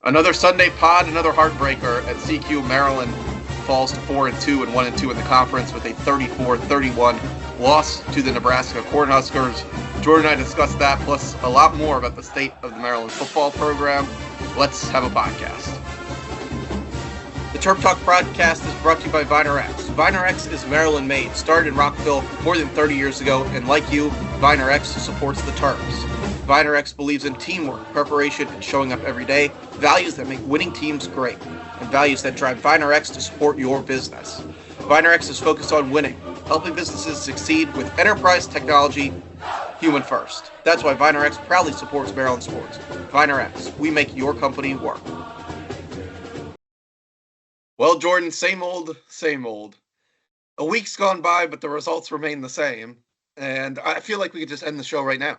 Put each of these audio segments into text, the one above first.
Another Sunday pod, another heartbreaker at CQ. Maryland falls to 4-2 and 1-2 in the conference with a 34-31 loss to the Nebraska Cornhuskers. Jordan and I discussed that, plus a lot more about the state of the Maryland football program. Let's have a podcast. The Terp Talk podcast is brought to you by Viener X. Viener X is Maryland made, started in Rockville more than 30 years ago, and like you, Viener X supports the Terps. Viener X believes in teamwork, preparation, and showing up every day, values that make winning teams great, and values that drive Viener X to support your business. Viener X is focused on winning, helping businesses succeed with enterprise technology, human first. That's why Viener X proudly supports Maryland sports. Viener X, we make your company work. Well, Jordan, same old, same old. A week's gone by, but the results remain the same, and I feel like we could just end the show right now.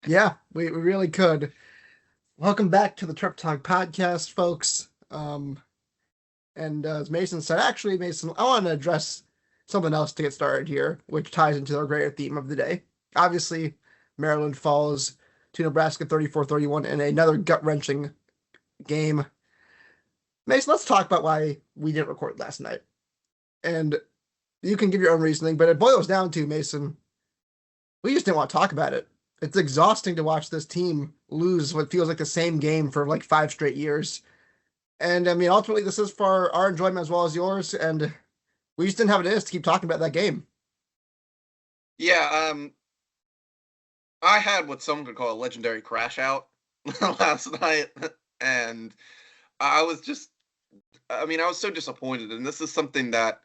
Yeah, we really could. Welcome back to the Terp Talk podcast, folks. And as Mason said, actually, Mason, I want to address something else to get started here, which ties into our greater theme of the day. Obviously, Maryland falls to Nebraska 34-31 in another gut-wrenching game. Mason, let's talk about why we didn't record last night. And you can give your own reasoning, but it boils down to, Mason, we just didn't want to talk about it. It's exhausting to watch this team lose what feels like the same game for like 5 straight years. And I mean, ultimately, this is for our enjoyment as well as yours. And we just didn't have it in us to keep talking about that game. Yeah, I had what some could call a legendary crash out last night. And I was so disappointed. And this is something that,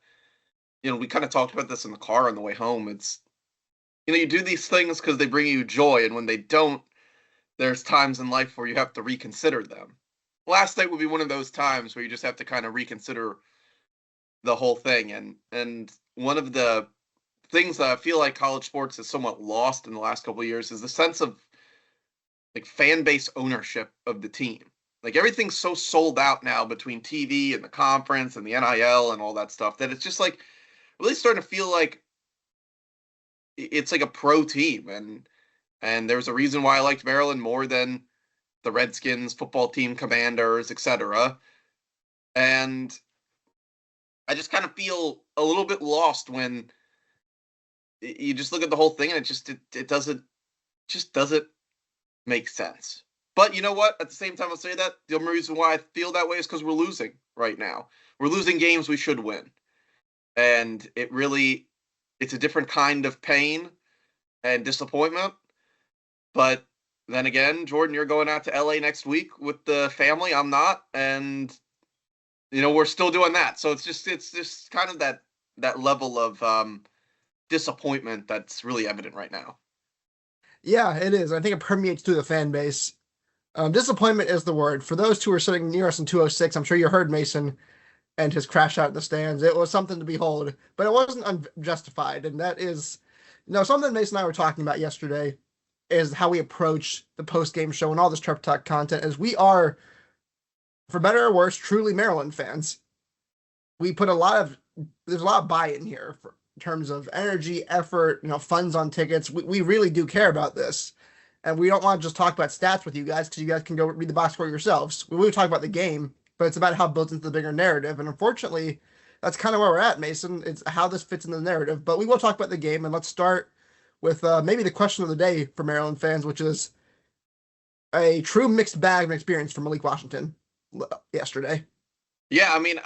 we kind of talked about this in the car on the way home. It's, you do these things because they bring you joy, and when they don't, there's times in life where you have to reconsider them. Last night would be one of those times where you just have to kind of reconsider the whole thing. And one of the things that I feel like college sports has somewhat lost in the last couple of years is the sense of like fan base ownership of the team. Like everything's so sold out now between TV and the conference and the NIL and all that stuff that it's just like really starting to feel like it's like a pro team, and there's a reason why I liked Maryland more than the Redskins football team, Commanders, etc. And I just kind of feel a little bit lost when you just look at the whole thing and it doesn't make sense. But you know what? At the same time, I'll say that the only reason why I feel that way is because we're losing right now. We're losing games we should win, and it's a different kind of pain and disappointment. But then again, Jordan, you're going out to LA next week with the family. I'm not. And, we're still doing that. So it's just kind of that level of disappointment that's really evident right now. Yeah, it is. I think it permeates through the fan base. Disappointment is the word. For those who are sitting near us in 206, I'm sure you heard Mason and his crash out in the stands. It was something to behold, but it wasn't unjustified. And that is, something Mason and I were talking about yesterday is how we approach the post-game show and all this Terp Talk content, as we are, for better or worse, truly Maryland fans. We put there's a lot of buy-in here in terms of energy, effort, funds on tickets. We really do care about this. And we don't want to just talk about stats with you guys because you guys can go read the box score yourselves. We will talk about the game, but it's about how it builds into the bigger narrative. And unfortunately, that's kind of where we're at, Mason. It's how this fits in the narrative. But we will talk about the game, and let's start with maybe the question of the day for Maryland fans, which is a true mixed bag of an experience for Malik Washington yesterday. Yeah, I mean,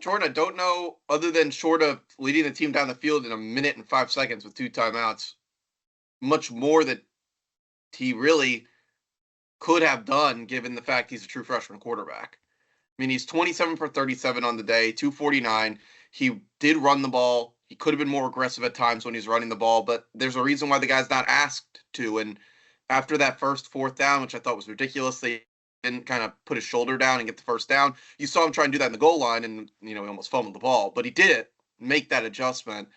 Jordan, I don't know, other than short of leading the team down the field in 1 minute and 5 seconds with 2 timeouts, much more that he really could have done given the fact he's a true freshman quarterback. I mean, he's 27 for 37 on the day, 249. He did run the ball. He could have been more aggressive at times when he's running the ball, but there's a reason why the guy's not asked to. And after that first 4th down, which I thought was ridiculous, they didn't kind of put his shoulder down and get the first down. You saw him try and do that in the goal line, and, he almost fumbled the ball. But he did make that adjustment.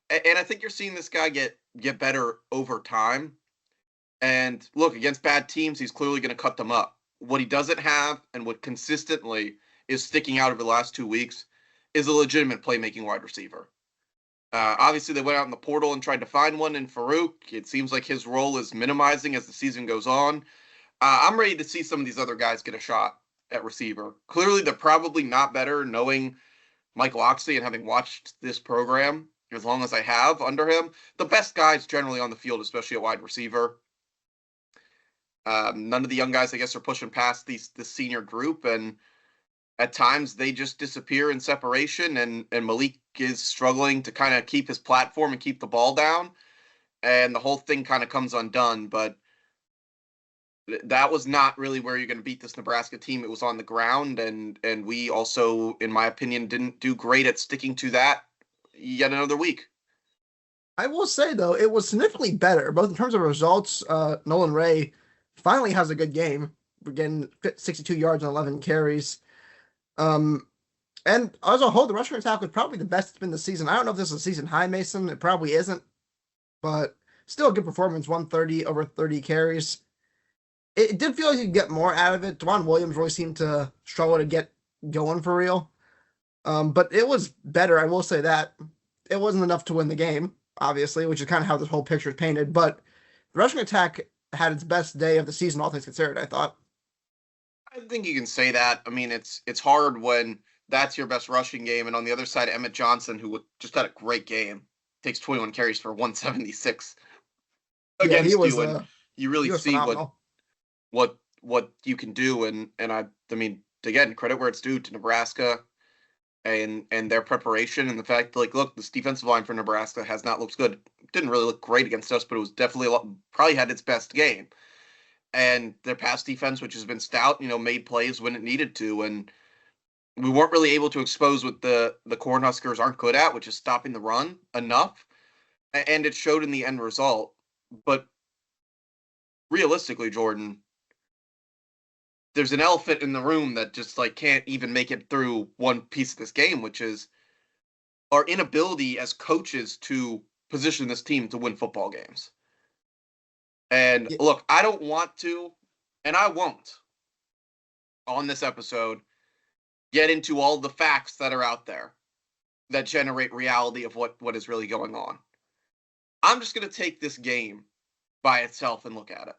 And I think you're seeing this guy get better over time. And look, against bad teams, he's clearly going to cut them up. What he doesn't have, and what consistently is sticking out over the last 2 weeks, is a legitimate playmaking wide receiver. Obviously, they went out in the portal and tried to find one in Farouk. It seems like his role is minimizing as the season goes on. I'm ready to see some of these other guys get a shot at receiver. Clearly, they're probably not better knowing Mike Locksley and having watched this program as long as I have under him. The best guys generally on the field, especially at wide receiver. None of the young guys, I guess, are pushing past this senior group, and at times they just disappear in separation. And Malik is struggling to kind of keep his platform and keep the ball down, and the whole thing kind of comes undone. But that was not really where you're going to beat this Nebraska team. It was on the ground, and we also, in my opinion, didn't do great at sticking to that yet another week. I will say though, it was significantly better, both in terms of results. Nolan Ray finally has a good game. We're getting 62 yards and 11 carries. And as a whole, the rushing attack was probably the best it's been this season. I don't know if this is a season high, Mason. It probably isn't, but still a good performance. 130 over 30 carries. It did feel like you could get more out of it. Dewan Williams really seemed to struggle to get going for real. But it was better. I will say that it wasn't enough to win the game, obviously, which is kind of how this whole picture is painted. But the rushing attack had its best day of the season, all things considered, I thought. I think you can say that. I mean, it's hard when that's your best rushing game, and on the other side, Emmett Johnson, who just had a great game, takes 21 carries for 176 Yeah, against you, and you really he was see phenomenal. what you can do. And I mean, again, credit where it's due to Nebraska and their preparation and the fact, like, look, this defensive line for Nebraska has not looked good. It didn't really look great against us, but it was definitely probably had its best game. And their pass defense, which has been stout, made plays when it needed to, and we weren't really able to expose what the Cornhuskers aren't good at, which is stopping the run enough, and it showed in the end result. But realistically, Jordan, there's an elephant in the room that just like can't even make it through one piece of this game, which is our inability as coaches to position this team to win football games. And Yeah, look, I don't want to, and I won't, on this episode, get into all the facts that are out there that generate reality of what is really going on. I'm just going to take this game by itself and look at it.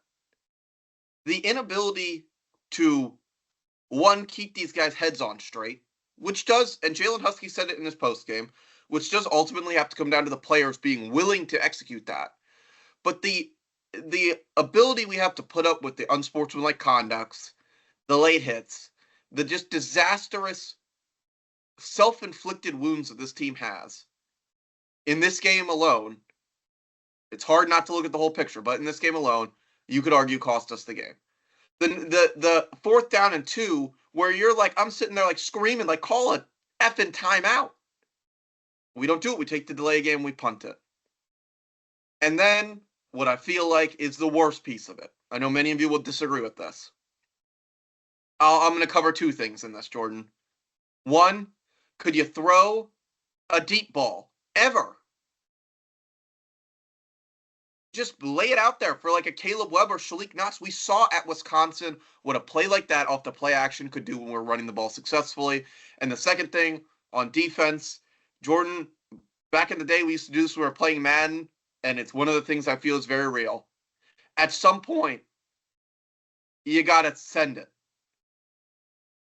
The inability to, one, keep these guys' heads on straight, which does, and Jalen Husky said it in his postgame, which does ultimately have to come down to the players being willing to execute that. But the ability we have to put up with the unsportsmanlike conducts, the late hits, the just disastrous self-inflicted wounds that this team has in this game alone, it's hard not to look at the whole picture, but in this game alone, you could argue cost us the game. The 4th down and 2, where you're like, I'm sitting there like screaming, like, call it effing timeout. We don't do it. We take the delay game, we punt it. And then what I feel like is the worst piece of it. I know many of you will disagree with this. I'm going to cover 2 things in this, Jordan. One, could you throw a deep ball ever? Just lay it out there for like a Caleb Webb or Shalik Knox. We saw at Wisconsin what a play like that off the play action could do when we're running the ball successfully. And the second thing on defense, Jordan, back in the day, we used to do this when we were playing Madden, and it's one of the things I feel is very real. At some point, you got to send it.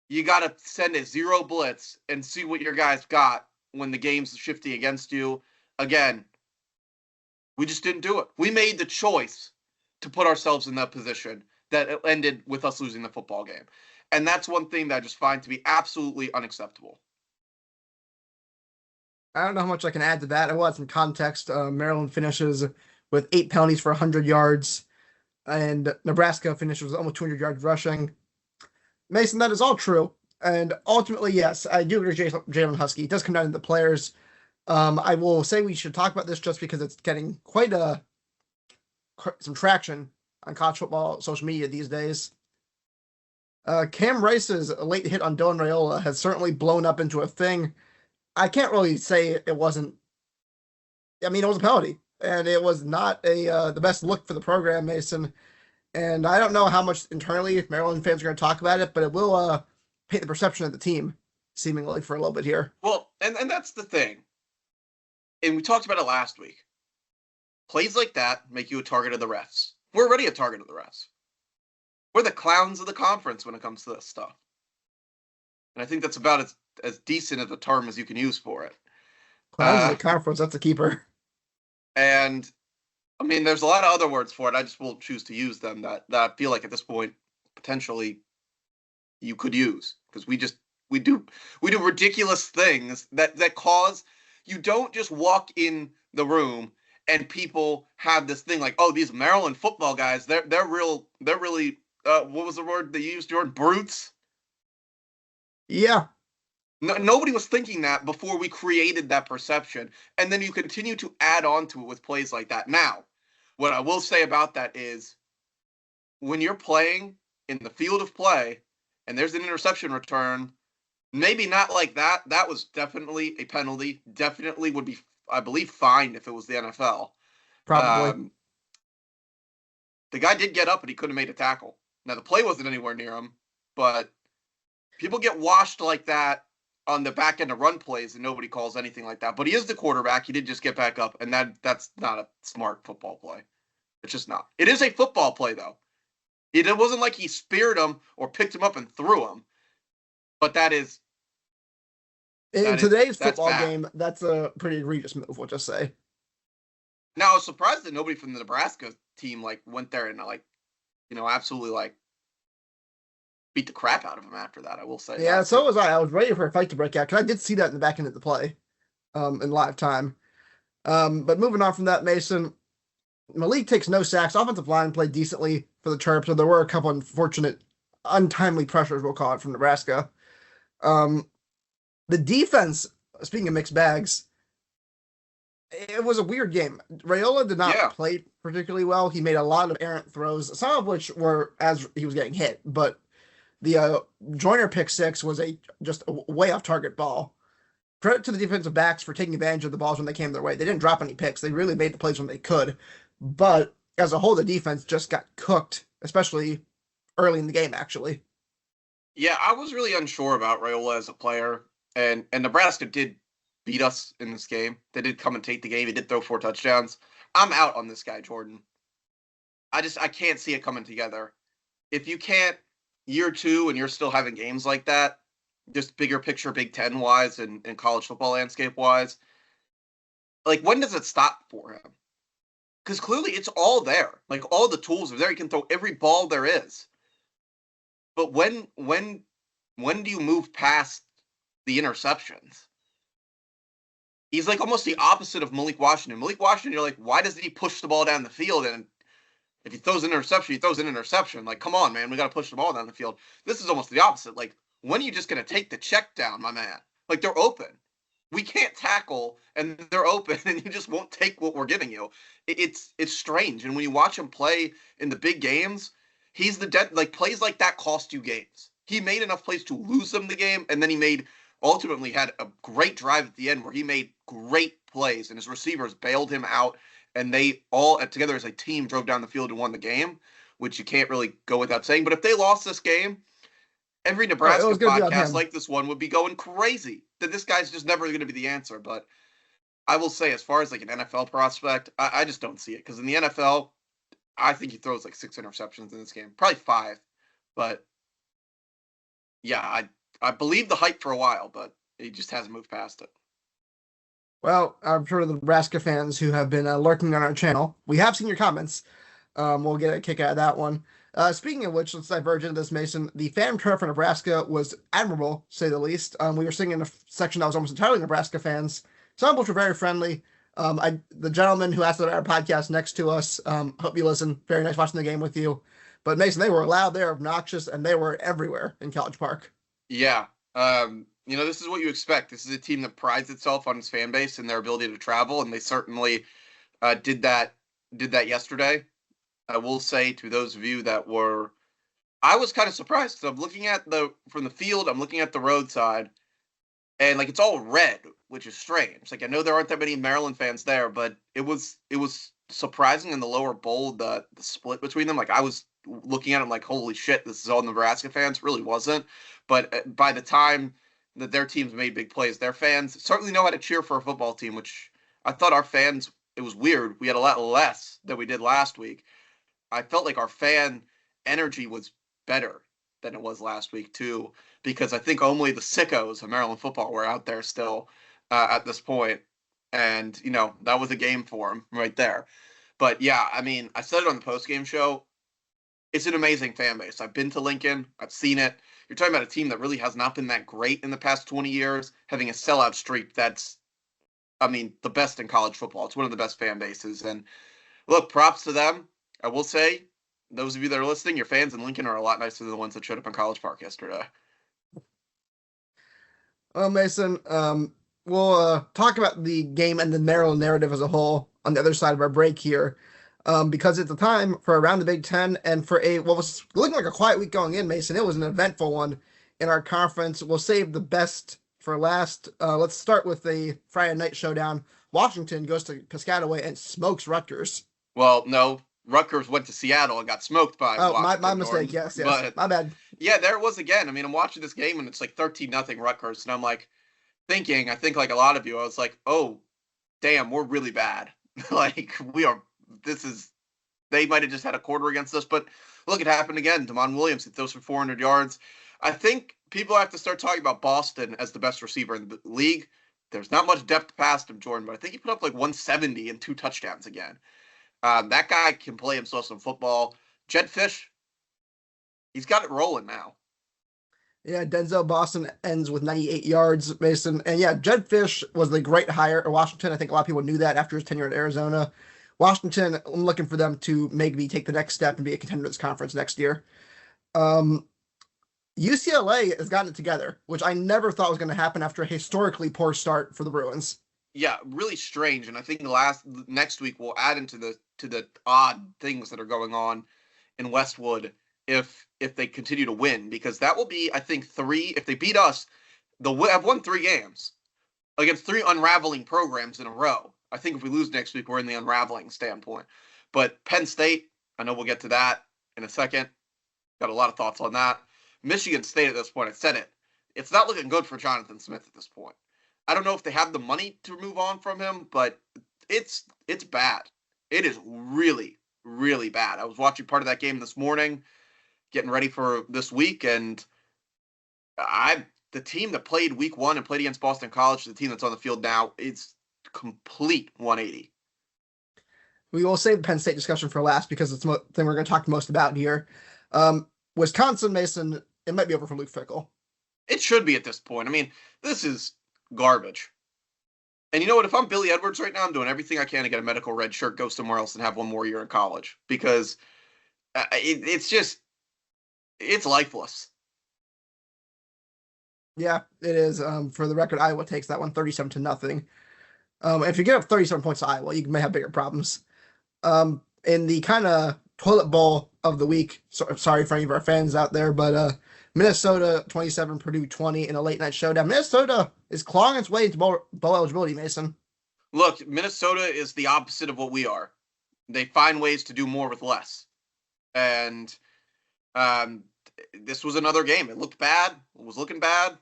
You got to send a 0 blitz and see what your guys got when the game's shifting against you. Again, we just didn't do it. We made the choice to put ourselves in that position that it ended with us losing the football game. And that's one thing that I just find to be absolutely unacceptable. I don't know how much I can add to that. I will add some context. Maryland finishes with 8 penalties for 100 yards, and Nebraska finishes with almost 200 yards rushing. Mason, that is all true. And ultimately, yes, I do agree with Jalen Husky. It does come down to the players. I will say we should talk about this just because it's getting quite some traction on college football social media these days. Cam Rice's late hit on Dylan Raiola has certainly blown up into a thing. I can't really say it wasn't. I mean, it was a penalty, and it was not the best look for the program, Mason. And I don't know how much internally Maryland fans are going to talk about it, but it will paint the perception of the team, seemingly, for a little bit here. Well, and that's the thing. And we talked about it last week. Plays like that make you a target of the refs. We're already a target of the refs. We're the clowns of the conference when it comes to this stuff. and I think that's about as decent of a term as you can use for it. Clowns of the conference, that's a keeper. And I mean, there's a lot of other words for it. I just won't choose to use them that I feel like at this point potentially you could use because we do we do ridiculous things that cause you don't just walk in the room and people have this thing like, oh, these Maryland football guys, they're really what was the word they used, Jordan? Brutes. Yeah. No, nobody was thinking that before we created that perception, and then you continue to add on to it with plays like that. Now, what I will say about that is when you're playing in the field of play and there's an interception return, maybe not like that. That was definitely a penalty. Definitely would be, I believe, fined if it was the NFL. Probably. Um, the guy did get up and he couldn't have made a tackle. Now the play wasn't anywhere near him, but people get washed like that on the back end of run plays and nobody calls anything like that. But he is the quarterback. He did just get back up, and that's not a smart football play. It's just not. It is a football play though. It wasn't like he speared him or picked him up and threw him. But In today's that's football bad. game, that's a pretty egregious move, we'll just say. Now I was surprised that nobody from the Nebraska team like went there and like, absolutely like beat the crap out of him after that. I will say Yeah, that so too. was I. I was ready for a fight to break out because I did see that in the back end of the play, in live time. But moving on from that, Mason, Malik takes no sacks. Offensive line played decently for the Terps, so there were a couple unfortunate, untimely pressures, we'll call it, from Nebraska. Um, the defense, speaking of mixed bags, it was a weird game. Rayola did not Yeah, play particularly well. He made a lot of errant throws, some of which were as he was getting hit, but the Joyner pick six was just a way off target ball. Credit to the defensive backs for taking advantage of the balls when they came their way. They didn't drop any picks. They really made the plays when they could. But as a whole, the defense just got cooked, especially early in the game, actually. yeah. I was really unsure about Rayola as a player, and Nebraska did beat us in this game. They did come and take the game. He did throw 4 touchdowns. I'm out on this guy, Jordan. I can't see it coming together. If you can't year two and you're still having games like that, just bigger picture Big Ten wise and college football landscape wise, like when does it stop for him? Because clearly it's all there. Like all the tools are there. He can throw every ball there is. But when do you move past the interceptions? He's like almost the opposite of Malik Washington. Malik Washington, you're like, why doesn't he push the ball down the field? And if he throws an interception, he throws an interception. Like, come on, man, we got to push the ball down the field. This is almost the opposite. Like, when are you just going to take the check down, my man? Like, they're open. We can't tackle, and they're open, and you just won't take what we're giving you. It's strange. And when you watch him play in the big games, he's the dead. Like plays like that cost you games. He made enough plays to lose them the game, and then he ultimately had a great drive at the end where he made great plays, and his receivers bailed him out, and they all together as a team drove down the field and won the game, which you can't really go without saying. But if they lost this game, every Oh, it Nebraska was going to be on podcast him. like this one would be going crazy that this guy's just never going to be the answer. But I will say, as far as like an NFL prospect, I just don't see it because in the NFL, I think he throws like 6 interceptions in this game, probably 5. But yeah, I believe the hype for a while, but he just hasn't moved past it. Well, I'm sure the Nebraska fans who have been lurking on our channel, we have seen your comments. We'll get a kick out of that one. Speaking of which, let's diverge into this, Mason. The fan turf for Nebraska was admirable, to say the least. We were sitting in a section that was almost entirely Nebraska fans, some of which were very friendly. The gentleman who asked about our podcast next to us, hope you listen. Very nice watching the game with you. But Mason, they were loud, they were obnoxious, and they were everywhere in College Park. Yeah. This is what you expect. This is a team that prides itself on its fan base and their ability to travel, and they certainly did that yesterday. I will say to those of you that were, I was kind of surprised because I'm looking at from the field, I'm looking at the roadside, and like it's all red, which is strange. Like I know there aren't that many Maryland fans there, but it was surprising in the lower bowl the split between them. Like I was looking at them like, holy shit, this is all Nebraska fans. Really wasn't, but by the time that their teams made big plays, their fans certainly know how to cheer for a football team. Which I thought our fans. It was weird. We had a lot less than we did last week. I felt like our fan energy was better than it was last week too, because I think only the sickos of Maryland football were out there still at this point, and that was a game for him right there. But yeah, I mean, I said it on the post game show. It's an amazing fan base. I've been to Lincoln. I've seen it. You're talking about a team that really has not been that great in the past 20 years, having a sellout streak that's, I mean, the best in college football. It's one of the best fan bases. And look, props to them. I will say, those of you that are listening, your fans in Lincoln are a lot nicer than the ones that showed up in College Park yesterday. Well, Mason, we'll talk about the game and the Maryland narrative as a whole on the other side of our break here, because it's the time for around the Big Ten and for what was looking like a quiet week going in, Mason. It was an eventful one in our conference. We'll save the best for last. Let's start with the Friday night showdown. Washington goes to Piscataway and smokes Rutgers. Well, no, Rutgers went to Seattle and got smoked by Washington. My mistake. Yes, but, my bad. Yeah, there it was again. I mean, I'm watching this game and it's like 13-0 Rutgers, and I'm like I think like a lot of you, I was like, oh, damn, we're really bad. Like they might have just had a quarter against us, but look, it happened again. Damon Williams hit those for 400 yards. I think people have to start talking about Boston as the best receiver in the league. There's not much depth past him, Jordan, but I think he put up like 170 and 2 touchdowns again. That guy can play himself some football. Jed Fish, he's got it rolling now. Yeah, Denzel Boston ends with 98 yards, Mason. And yeah, Jed Fish was the great hire at Washington. I think a lot of people knew that after his tenure at Arizona. Washington, I'm looking for them to maybe take the next step and be a contender to this conference next year. UCLA has gotten it together, which I never thought was going to happen after a historically poor start for the Bruins. Yeah, really strange. And I think next week we'll add into the odd things that are going on in Westwood if they continue to win, because that will be, I think, 3. If they beat us, they'll have won 3 games against 3 unraveling programs in a row. I think if we lose next week, we're in the unraveling standpoint. But Penn State, I know we'll get to that in a second. Got a lot of thoughts on that. Michigan State at this point, I said it. It's not looking good for Jonathan Smith at this point. I don't know if they have the money to move on from him, but it's bad. It is really, really bad. I was watching part of that game this morning, getting ready for this week, and the team that played week 1 and played against Boston College, the team that's on the field now, it's complete 180. We will save the Penn State discussion for last because it's the thing we're going to talk most about here. Wisconsin, Mason, it might be over for Luke Fickell. It should be at this point. I mean, this is garbage. And you know what? If I'm Billy Edwards right now, I'm doing everything I can to get a medical red shirt, go somewhere else, and have one more year in college, because it's lifeless. Yeah, it is. For the record, Iowa takes that one 37-0. If you get up 37 points to Iowa, you may have bigger problems. In the kind of toilet bowl of the week, sorry for any of our fans out there, but Minnesota 27, Purdue 20 in a late night showdown. Minnesota is clawing its way into bowl eligibility, Mason. Look, Minnesota is the opposite of what we are. They find ways to do more with less. And this was another game. It looked bad. It was looking bad.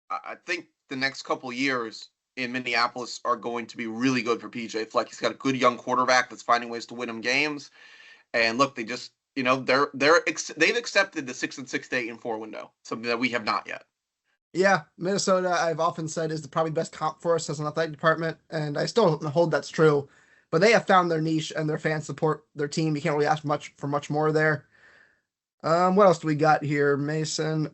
I think the next couple of years in Minneapolis are going to be really good for PJ Fleck. He's got a good young quarterback that's finding ways to win him games. And look, they just, they've accepted the 6-6 to 8-4 window, something that we have not yet. Yeah, Minnesota, I've often said, is probably the best comp for us as an athletic department, and I still hold that's true. But they have found their niche, and their fans support their team. You can't really ask for much more there. What else do we got here, Mason?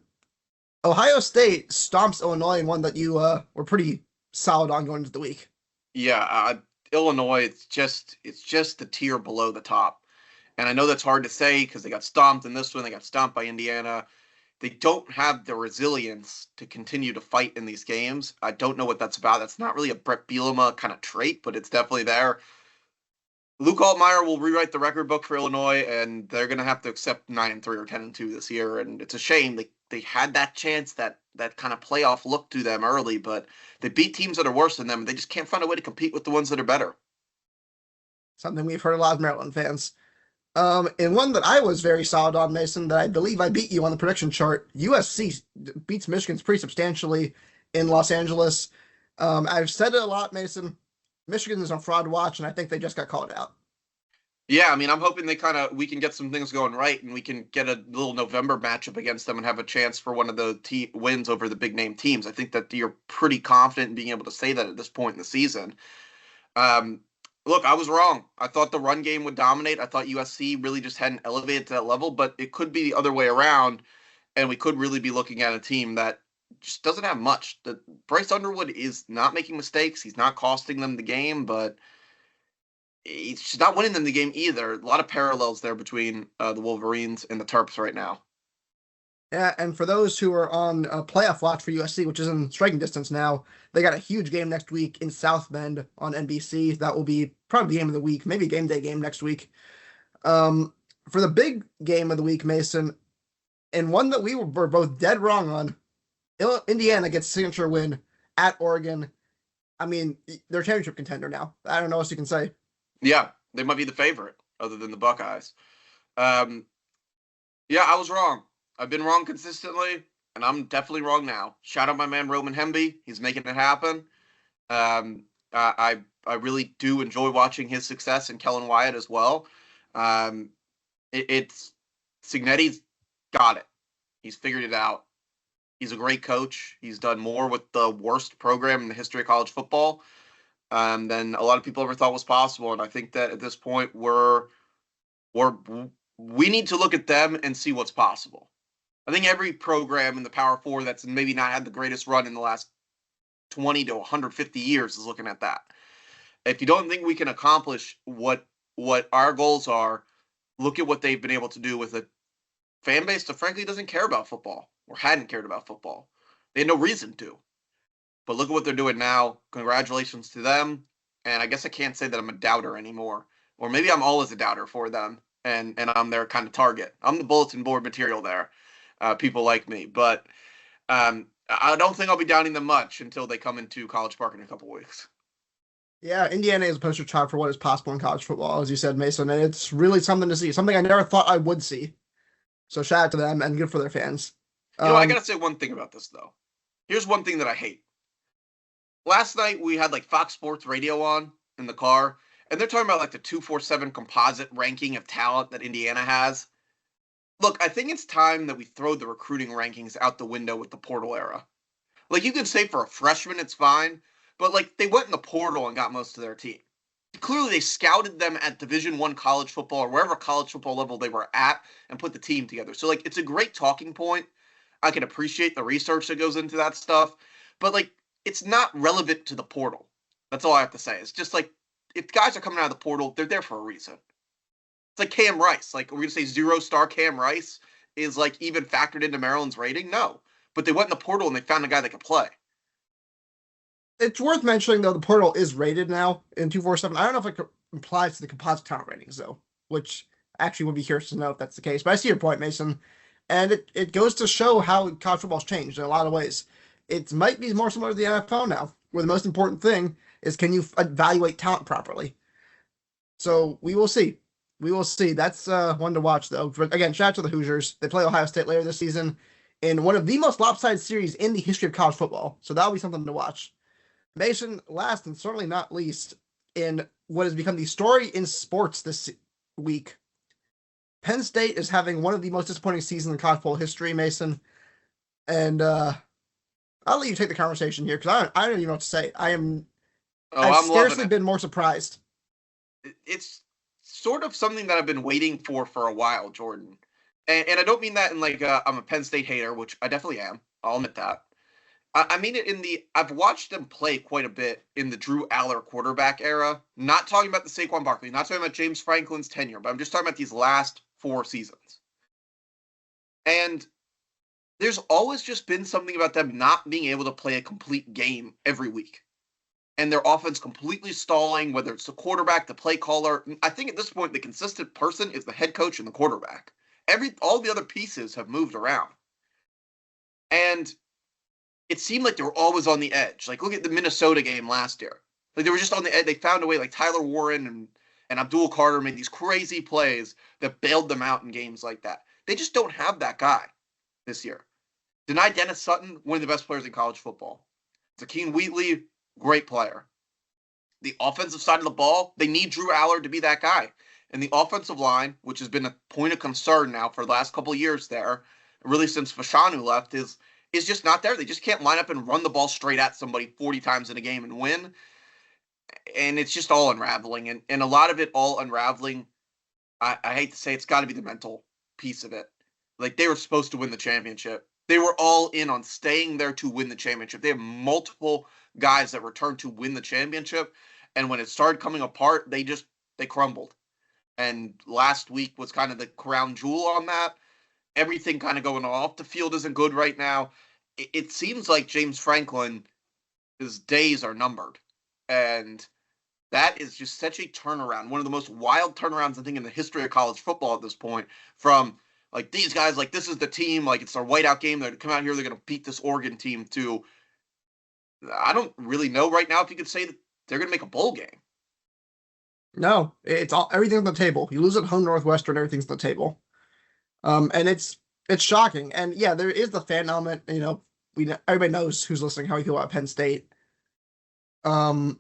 Ohio State stomps Illinois in one that you were pretty solid on going into the week. Yeah, Illinois, it's just the tier below the top. And I know that's hard to say because they got stomped in this one. They got stomped by Indiana. They don't have the resilience to continue to fight in these games. I don't know what that's about. That's not really a Brett Bielema kind of trait, but it's definitely there. Luke Altmaier will rewrite the record book for Illinois, and they're going to have to accept 9-3 or 10-2 this year. And it's a shame. They had that chance, that kind of playoff look to them early, but they beat teams that are worse than them, and they just can't find a way to compete with the ones that are better. Something we've heard a lot of Maryland fans. And one that I was very solid on, Mason, that I believe I beat you on the prediction chart, USC beats Michigan pretty substantially in Los Angeles. I've said it a lot, Mason. Michigan is on fraud watch, and I think they just got called out. Yeah, I mean, I'm hoping we can get some things going right, and we can get a little November matchup against them and have a chance for one of the wins over the big name teams. I think that you're pretty confident in being able to say that at this point in the season. Um, Look, I was wrong. I thought the run game would dominate. I thought USC really just hadn't elevated to that level, but it could be the other way around, and we could really be looking at a team that just doesn't have much. Bryce Underwood is not making mistakes. He's not costing them the game, but he's not winning them the game either. A lot of parallels there between the Wolverines and the Terps right now. Yeah, and for those who are on playoff watch for USC, which is in striking distance now, they got a huge game next week in South Bend on NBC. That will be probably the game of the week, maybe a game day game next week. Um, for the big game of the week, Mason, and one that we were both dead wrong on, Indiana gets signature win at Oregon. I mean, they're a championship contender now. I don't know what else you can say. Yeah, they might be the favorite, other than the Buckeyes. Um, yeah, I was wrong. I've been wrong consistently, and I'm definitely wrong now. Shout out my man Roman Hemby. He's making it happen. I really do enjoy watching his success, and Kellen Wyatt as well. Um, it's Signetti's got it. He's figured it out. He's a great coach. He's done more with the worst program in the history of college football than a lot of people ever thought was possible. And I think that at this point we're we need to look at them and see what's possible. I think every program in the Power Four that's maybe not had the greatest run in the last 20 to 150 years is looking at that. If you don't think we can accomplish what our goals are, look at what they've been able to do with a fan base that frankly doesn't care about football or hadn't cared about football. They had no reason to. But look at what they're doing now. Congratulations to them. And I guess I can't say that I'm a doubter anymore. Or maybe I'm always a doubter for them and I'm their kind of target. I'm the bulletin board material there. People like me. But I don't think I'll be doubting them much until they come into College Park in a couple weeks. Yeah, Indiana is a poster child for what is possible in college football, as you said, Mason, and it's really something to see, something I never thought I would see. So shout out to them and good for their fans. I got to say one thing about this, though. Here's one thing that I hate. Last night, we had like Fox Sports Radio on in the car, and they're talking about like the 247 composite ranking of talent that Indiana has. Look, I think it's time that we throw the recruiting rankings out the window with the portal era. Like, you can say for a freshman, it's fine, but like they went in the portal and got most of their team. Clearly, they scouted them at Division I college football or wherever college football level they were at and put the team together. So, like, it's a great talking point. I can appreciate the research that goes into that stuff, but like, it's not relevant to the portal. That's all I have to say. It's just like, if guys are coming out of the portal, they're there for a reason. It's like Cam Rice. Like, we're going to say 0-star Cam Rice is like even factored into Maryland's rating? No. But they went in the portal and they found a guy that could play. It's worth mentioning, though, the portal is rated now in 247. I don't know if it applies to the composite talent ratings, though, which actually would be curious to know if that's the case. But I see your point, Mason. And it goes to show how college football's changed in a lot of ways. It might be more similar to the NFL now, where the most important thing is can you evaluate talent properly? So we will see. We will see. That's one to watch, though. Again, shout out to the Hoosiers. They play Ohio State later this season in one of the most lopsided series in the history of college football. So that'll be something to watch. Mason, last and certainly not least, in what has become the story in sports this week, Penn State is having one of the most disappointing seasons in college football history, Mason. And I'll let you take the conversation here because I don't even know what to say. I've scarcely been more surprised. It's sort of something that I've been waiting for a while, Jordan. And I don't mean that in like I'm a Penn State hater, which I definitely am. I'll admit that. I mean it in I've watched them play quite a bit in the Drew Aller quarterback era. Not talking about the Saquon Barkley, not talking about James Franklin's tenure, but I'm just talking about these last 4 seasons. And there's always just been something about them not being able to play a complete game every week. And their offense completely stalling, whether it's the quarterback, the play caller. I think at this point, the consistent person is the head coach and the quarterback. All the other pieces have moved around. And it seemed like they were always on the edge. Like, look at the Minnesota game last year. Like, they were just on the edge. They found a way, like Tyler Warren and Abdul Carter made these crazy plays that bailed them out in games like that. They just don't have that guy this year. Deny Dennis Sutton, one of the best players in college football. Zakeen Wheatley, great player. The offensive side of the ball, they need Drew Aller to be that guy. And the offensive line, which has been a point of concern now for the last couple of years there, really since Fashanu left, is just not there. They just can't line up and run the ball straight at somebody 40 times in a game and win. And it's just all unraveling. And a lot of it all unraveling, I hate to say it's got to be the mental piece of it. Like, they were supposed to win the championship. They were all in on staying there to win the championship. They have multiple guys that returned to win the championship. And when it started coming apart, they crumbled. And last week was kind of the crown jewel on that. Everything kind of going off the field isn't good right now. It seems like James Franklin, his days are numbered. And that is just such a turnaround. One of the most wild turnarounds, I think, in the history of college football at this point. From, like, these guys, like, this is the team, like, it's their whiteout game. They're going to come out here, they're going to beat this Oregon team, to, I don't really know right now if you could say that they're going to make a bowl game. No, it's all everything's on the table. You lose at home Northwestern, everything's on the table. And it's shocking. And yeah, there is the fan element. You know, everybody knows who's listening how we feel about Penn State. But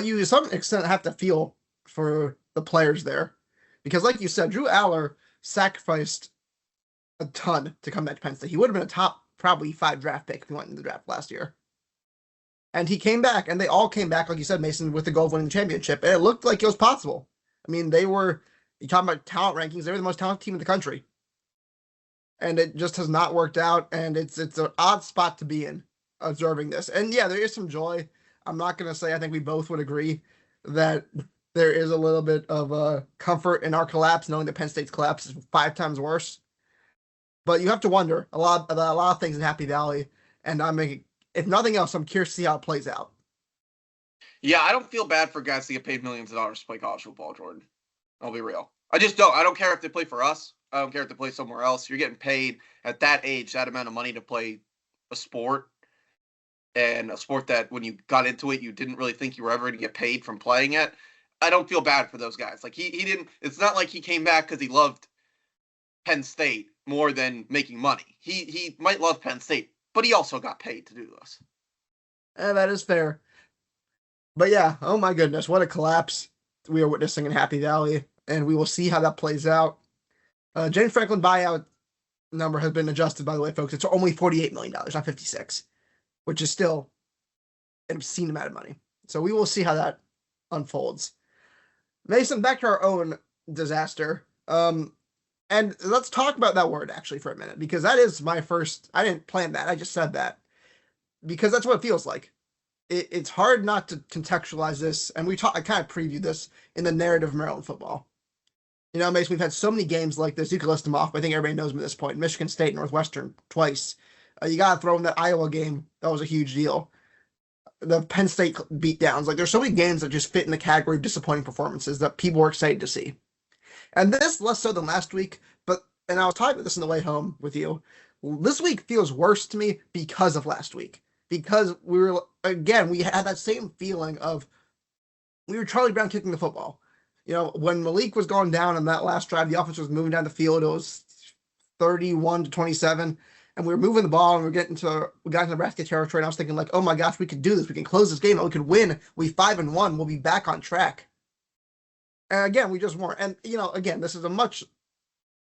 you to some extent have to feel for the players there, because like you said, Drew Aller sacrificed a ton to come back to Penn State. He would have been a top probably 5 draft pick if he went in the draft last year. And he came back, and they all came back, like you said, Mason, with the goal of winning the championship. And it looked like it was possible. I mean, you talk about talent rankings, they were the most talented team in the country. And it just has not worked out, and it's an odd spot to be in, observing this. And yeah, there is some joy. I'm not going to say I think we both would agree that there is a little bit of comfort in our collapse, knowing that Penn State's collapse is 5 times worse. But you have to wonder a lot of things in Happy Valley, and if nothing else, I'm curious to see how it plays out. Yeah, I don't feel bad for guys that get paid millions of dollars to play college football, Jordan. I'll be real. I just don't. I don't care if they play for us. I don't care if they play somewhere else. You're getting paid at that age, that amount of money to play a sport, and a sport that when you got into it, you didn't really think you were ever going to get paid from playing it. I don't feel bad for those guys. Like, he didn't. It's not like he came back because he loved Penn State more than making money. He might love Penn State, but he also got paid to do this. That is fair. But yeah, oh my goodness, what a collapse we are witnessing in Happy Valley, and we will see how that plays out. James Franklin buyout number has been adjusted, by the way, folks. It's only $48 million, not 56, which is still an obscene amount of money. So we will see how that unfolds. Mason, back to our own disaster. And let's talk about that word actually for a minute, because that is my first. I didn't plan that. I just said that because that's what it feels like. It's hard not to contextualize this, and I kind of previewed this in the narrative of Maryland football. You know, Mason, we've had so many games like this. You could list them off, but I think everybody knows them at this point. Michigan State, Northwestern, twice. You got to throw in that Iowa game. That was a huge deal. The Penn State beatdowns. Like, there's so many games that just fit in the category of disappointing performances that people were excited to see. And this less so than last week, and I was talking about this on the way home with you. This week feels worse to me because of last week. Because we had that same feeling of we were Charlie Brown kicking the football. You know, when Malik was going down on that last drive, the offense was moving down the field. It was 31-27, and we were moving the ball, and we got into Nebraska territory. And I was thinking, like, oh my gosh, we could do this. We can close this game. We could win. We 5-1. We'll be back on track. And again, we just weren't. And you know, again, this is a much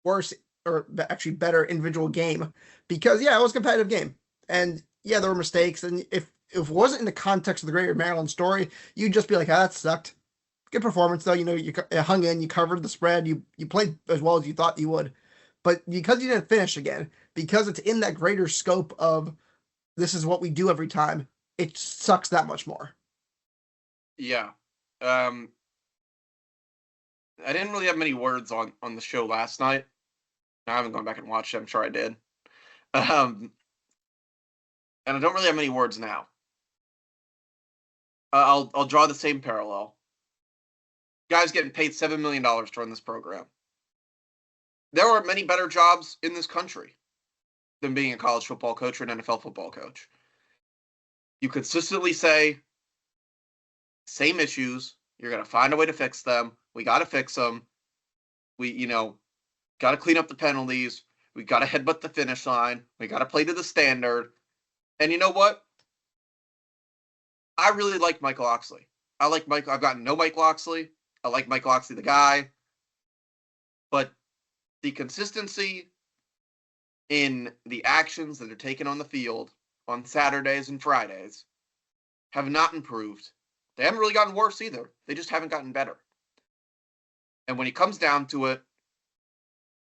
worse, or actually better, individual game because yeah, it was a competitive game, and yeah, there were mistakes. And if it wasn't in the context of the greater Maryland story, you'd just be like, that sucked. Good performance though. You know, you hung in, you covered the spread, you played as well as you thought you would. But because you didn't finish again, because it's in that greater scope of this is what we do every time, it sucks that much more. Yeah. I didn't really have many words on the show last night. I haven't gone back and watched it. I'm sure I did. And I don't really have many words now. I'll draw the same parallel. Guys getting paid $7 million to run this program. There are many better jobs in this country than being a college football coach or an NFL football coach. You consistently say, same issues. You're going to find a way to fix them. We got to fix them. We, got to clean up the penalties. We got to headbutt the finish line. We got to play to the standard. And you know what? I really like Michael Locksley. I like Michael. I've gotten to know Mike Locksley. I like Mike Locksley, the guy, but the consistency in the actions that are taken on the field on Saturdays and Fridays have not improved. They haven't really gotten worse either. They just haven't gotten better. And when it comes down to it,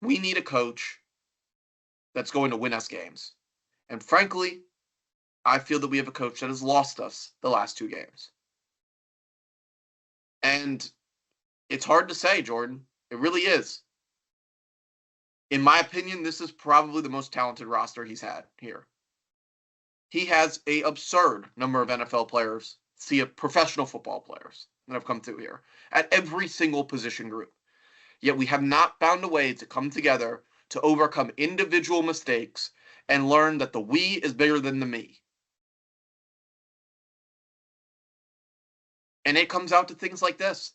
we need a coach that's going to win us games. And frankly, I feel that we have a coach that has lost us the last 2 games. And it's hard to say, Jordan. It really is. In my opinion, this is probably the most talented roster he's had here. He has an absurd number of NFL players, professional football players that have come through here at every single position group. Yet we have not found a way to come together to overcome individual mistakes and learn that the we is bigger than the me. And it comes out to things like this.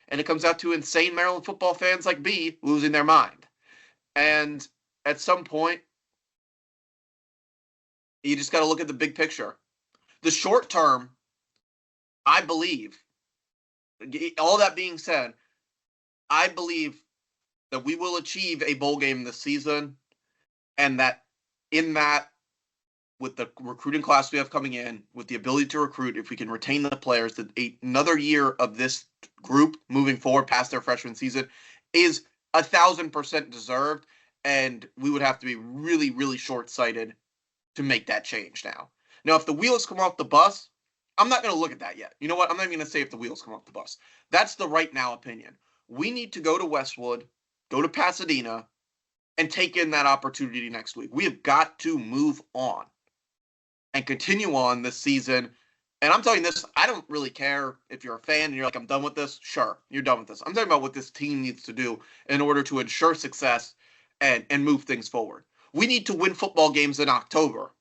And it comes out to insane Maryland football fans like B losing their mind. And at some point, you just got to look at the big picture. The short term, I believe, all that being said, I believe that we will achieve a bowl game this season, and that in that, with the recruiting class we have coming in, with the ability to recruit, if we can retain the players, that another year of this group moving forward past their freshman season is 1,000% deserved, and we would have to be really, really short-sighted to make that change now. Now, if the wheels come off the bus, I'm not going to look at that yet. You know what? I'm not even going to say if the wheels come off the bus. That's the right now opinion. We need to go to Westwood, go to Pasadena, and take in that opportunity next week. We have got to move on and continue on this season. And I'm telling you this, I don't really care if you're a fan and you're like, I'm done with this. Sure, you're done with this. I'm talking about what this team needs to do in order to ensure success and move things forward. We need to win football games in October.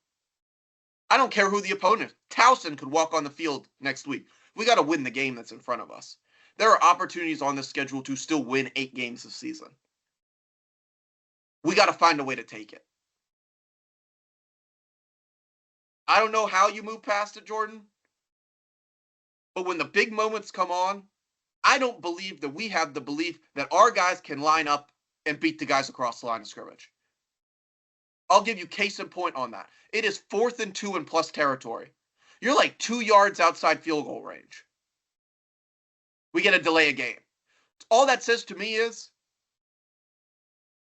I don't care who the opponent is. Towson could walk on the field next week. We got to win the game that's in front of us. There are opportunities on this schedule to still win 8 games this season. We got to find a way to take it. I don't know how you move past it, Jordan, but when the big moments come on, I don't believe that we have the belief that our guys can line up and beat the guys across the line of scrimmage. I'll give you case in point on that. It is 4th and 2 in plus territory. You're like 2 yards outside field goal range. We get a delay a game. All that says to me is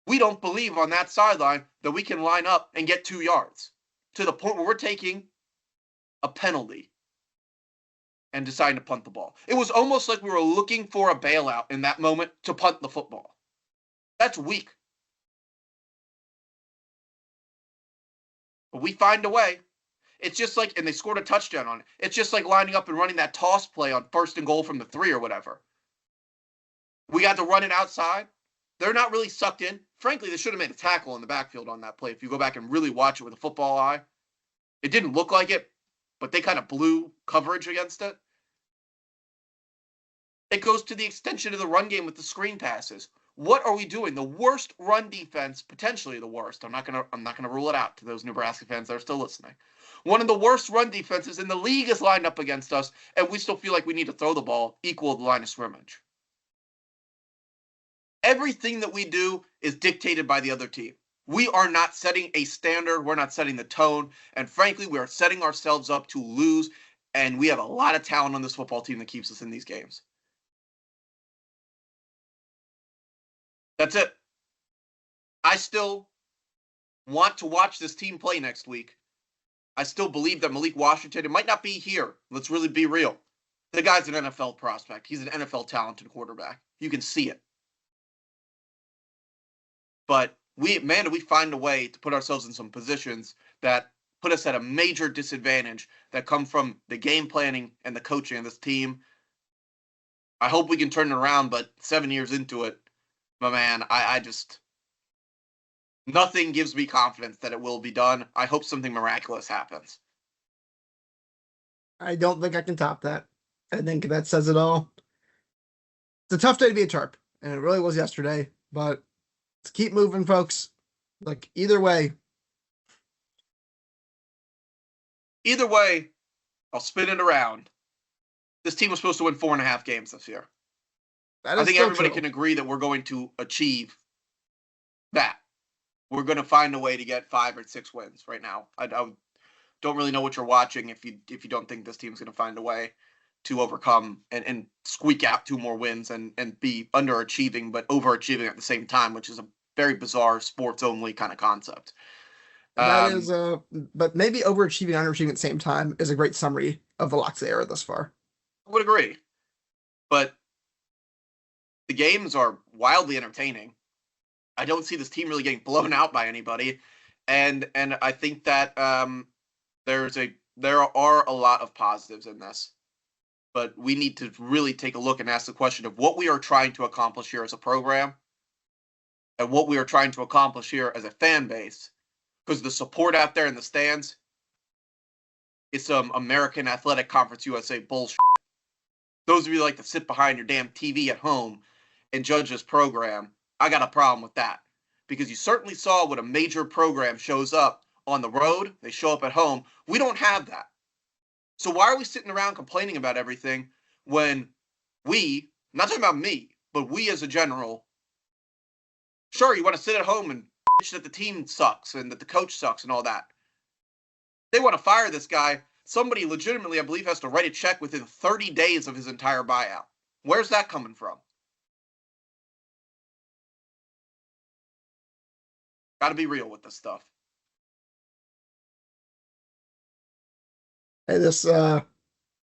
we don't believe on that sideline that we can line up and get 2 yards to the point where we're taking a penalty and deciding to punt the ball. It was almost like we were looking for a bailout in that moment to punt the football. That's weak. But we find a way. It's just like, and they scored a touchdown on it. It's just like lining up and running that toss play on 1st and goal from the 3 or whatever. We got to run it outside. They're not really sucked in. Frankly, they should have made a tackle in the backfield on that play. If you go back and really watch it with a football eye, it didn't look like it, but they kind of blew coverage against it. It goes to the extension of the run game with the screen passes. What are we doing? The worst run defense, potentially the worst. I'm not gonna rule it out to those Nebraska fans that are still listening. One of the worst run defenses in the league is lined up against us, and we still feel like we need to throw the ball equal to the line of scrimmage. Everything that we do is dictated by the other team. We are not setting a standard. We're not setting the tone. And frankly, we are setting ourselves up to lose. And we have a lot of talent on this football team that keeps us in these games. That's it. I still want to watch this team play next week. I still believe that Malik Washington, it might not be here. Let's really be real. The guy's an NFL prospect. He's an NFL talented quarterback. You can see it. But we find a way to put ourselves in some positions that put us at a major disadvantage that come from the game planning and the coaching of this team. I hope we can turn it around, but 7 years into it, my man, I just, nothing gives me confidence that it will be done. I hope something miraculous happens. I don't think I can top that. I think that says it all. It's a tough day to be a Terp, and it really was yesterday, but let's keep moving, folks. Like, either way, I'll spin it around. This team was supposed to win 4.5 games this year. That I is think still everybody true. can agree that we're going to achieve that. We're going to find a way to get 5 or 6 wins right now. I don't really know what you're watching if you don't think this team's going to find a way to overcome and squeak out 2 more wins and be underachieving but overachieving at the same time, which is a very bizarre sports only kind of concept. That is, Um, but maybe overachieving and underachieving at the same time is a great summary of the Locksley era thus far. I would agree, but the games are wildly entertaining. I don't see this team really getting blown out by anybody, and I think that there are a lot of positives in this, but we need to really take a look and ask the question of what we are trying to accomplish here as a program and what we are trying to accomplish here as a fan base. Because the support out there in the stands is some American Athletic Conference USA bullshit. Those of you that like to sit behind your damn TV at home and judge this program, I got a problem with that. Because you certainly saw when a major program shows up on the road, they show up at home. We don't have that. So why are we sitting around complaining about everything when we, not talking about me, but we as a general, sure, you want to sit at home and bitch that the team sucks and that the coach sucks and all that. They want to fire this guy. Somebody legitimately, I believe, has to write a check within 30 days of his entire buyout. Where's that coming from? Got to be real with this stuff. Hey, this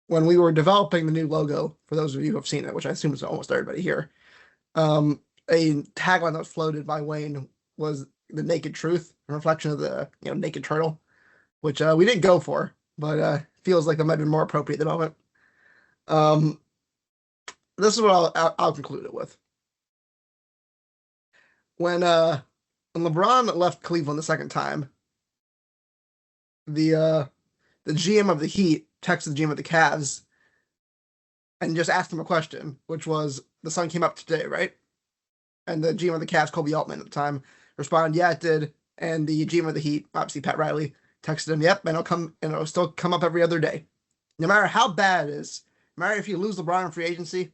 when we were developing the new logo, for those of you who have seen it, which I assume is almost everybody here, a tagline that was floated by Wayne was the naked truth, a reflection of the naked turtle, which we didn't go for, but feels like that might be more appropriate at the moment. Um, this is what I'll conclude it with. When when LeBron left Cleveland the second time, the uh, the GM of the Heat texted the GM of the Cavs and just asked him a question, which was, the sun came up today, right? And the GM of the Cavs, Kobe Altman at the time, responded, yeah, it did. And the GM of the Heat, obviously Pat Riley, texted him, yep, and it'll still come up every other day. No matter how bad it is, no matter if you lose LeBron in free agency,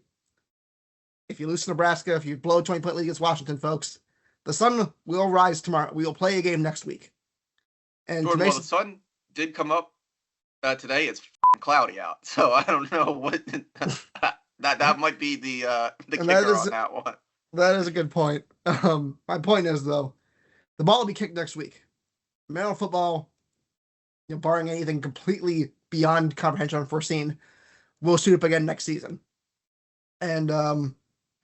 if you lose to Nebraska, if you blow a 20-point lead against Washington, folks, the sun will rise tomorrow. We will play a game next week. And to Jordan, well, the Mason, sun did come up today. It's cloudy out, so I don't know what that might be the and that kicker is on that one. a good point. My point is though, the ball will be kicked next week. Maryland football, barring anything completely beyond comprehension unforeseen, will suit up again next season. And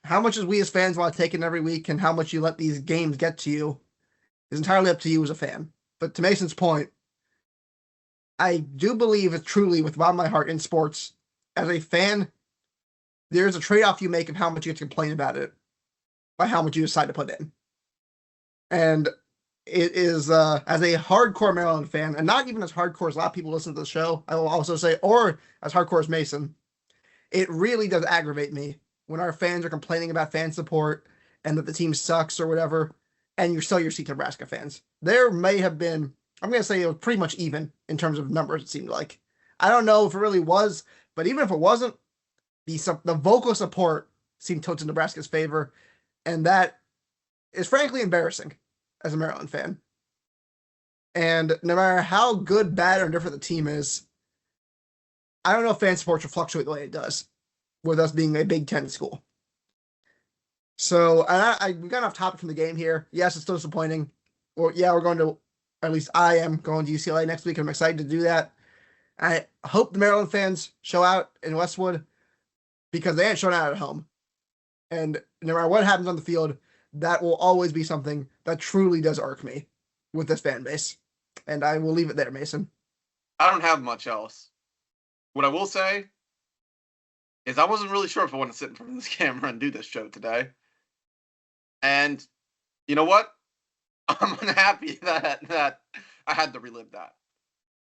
how much as we as fans want to take in every week and how much you let these games get to you is entirely up to you as a fan. But to Mason's point, I do believe truly with all my heart in sports, as a fan, there's a trade-off you make of how much you get to complain about it by how much you decide to put in. And it is, as a hardcore Maryland fan, and not even as hardcore as a lot of people listen to the show, I will also say, or as hardcore as Mason, it really does aggravate me when our fans are complaining about fan support and that the team sucks or whatever, and you're still your seat Nebraska fans. There may have been, I'm going to say it was pretty much even in terms of numbers, it seemed like. I don't know if it really was, but even if it wasn't, the vocal support seemed tilted in Nebraska's favor, and that is frankly embarrassing as a Maryland fan. And no matter how good, bad, or indifferent the team is, I don't know if fan support should fluctuate the way it does, with us being a Big Ten school. So we got off topic from the game here. Yes, it's still disappointing. Well, yeah, we're going to, at least I am going to UCLA next week. I'm excited to do that. I hope the Maryland fans show out in Westwood because they ain't showing out at home. And no matter what happens on the field, that will always be something that truly does irk me with this fan base. And I will leave it there, Mason. I don't have much else. What I will say is I wasn't really sure if I want to sit in front of this camera and do this show today. And you know what? I'm unhappy that I had to relive that.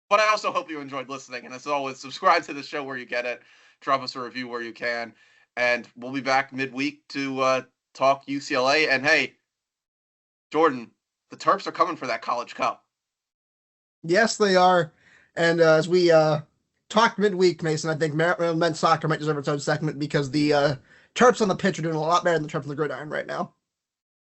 But I also hope you enjoyed listening. And as always, subscribe to the show where you get it. Drop us a review where you can. And we'll be back midweek to talk UCLA. And hey, Jordan, the Terps are coming for that College Cup. Yes, they are. And as we talked midweek, Mason, I think Maryland men's soccer might deserve its own segment because the Terps on the pitch are doing a lot better than the Terps on the gridiron right now.